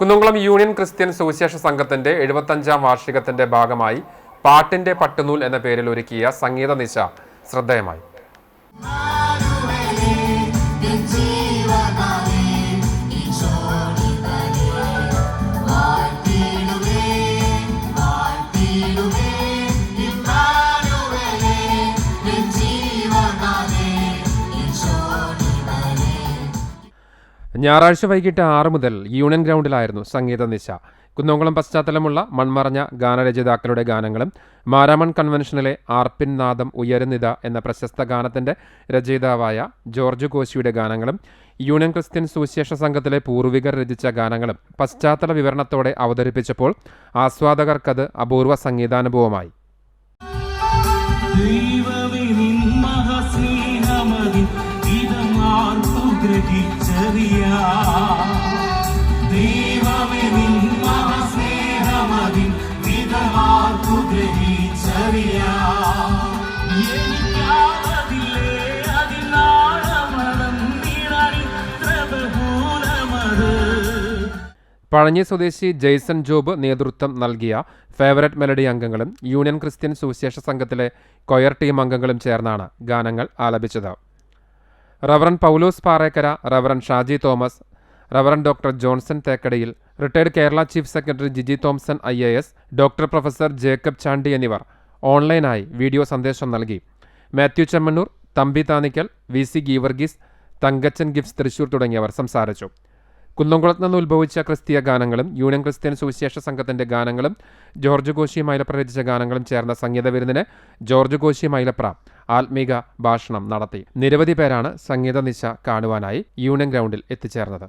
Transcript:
Kunnamkulam union Christian സുവിശേഷ സംഘത്തിന്റെ 75ാം വാർഷികത്തിന്റെ ഭാഗമായി പാട്ടിന്റെ പട്ടുനൂൽ എന്ന പേരിൽ ഒരുക്കിയ സംഗീത നിശ ശ്രദ്ധേയമായി. ഞായറാഴ്ച വൈകിട്ട് 6 മുതൽ യൂണിയൻ ഗ്രൗണ്ടിലായിരുന്നു സംഗീത നിശ. കുന്നംകുളം പശ്ചാത്തലമുള്ള മൺമറഞ്ഞ ഗാനരചയിതാക്കളുടെ ഗാനങ്ങളും മാരാമൺ കൺവെൻഷനിലെ ആർപ്പിൻ നാദം ഉയരുന്നിത എന്ന പ്രശസ്ത ഗാനത്തിന്റെ രചയിതാവായ ജോർജ് കോശിയുടെ ഗാനങ്ങളും യൂണിയൻ ക്രിസ്ത്യൻ സുവിശേഷ സംഘത്തിലെ പൂർവികർ രചിച്ച ഗാനങ്ങളും പശ്ചാത്തല വിവരണത്തോടെ അവതരിപ്പിച്ചപ്പോൾ ആസ്വാദകർക്കത് അപൂർവ സംഗീതാനുഭവമായി. പഴഞ്ഞി സ്വദേശി ജെയ്സൺ ജോബ് നേതൃത്വം നൽകിയ ഫേവററ്റ് മെലഡി അംഗങ്ങളും യൂണിയൻ ക്രിസ്ത്യൻ സുവിശേഷ സംഘത്തിലെ കൊയർ ടീം അംഗങ്ങളും ചേർന്നാണ് ഗാനങ്ങൾ ആലപിച്ചത്. Reverend Paulose Parekkara, reverend Shaji Thomas, reverend doctor Johnson Thekkadiyil, retired Kerala chief secretary Jiji Thomson IAS, doctor professor Jacob Chandy എന്നിവർ ഓൺലൈനായി വീഡിയോ സന്ദേശം നൽകി. മാത്യു ചെമ്മണ്ണൂർ, തമ്പി താനിക്കൽ, VC ഗീവർഗീസ്, തങ്കച്ചൻ ഗിഫ്റ്റ്സ് തൃശൂർ തുടങ്ങിയവർ സംസാരിച്ചു. കുന്നംകുളത്ത് നിന്ന് ഉത്ഭവിച്ച ക്രിസ്തീയ ഗാനങ്ങളും യൂണിയൻ ക്രിസ്ത്യൻ സുവിശേഷ സംഘത്തിന്റെ ഗാനങ്ങളും ജോർജ് കോശി മൈലപ്ര രചിച്ച ഗാനങ്ങളും ചേർന്ന സംഗീത വിരുന്നിന് ജോർജ് കോശി മൈലപ്ര ആത്മീക ഭാഷണം നടത്തി. നിരവധി പേരാണ് സംഗീത നിശ കാണുവാനായി യൂണിയൻ ഗ്രൗണ്ടിൽ എത്തിച്ചേർന്നത്.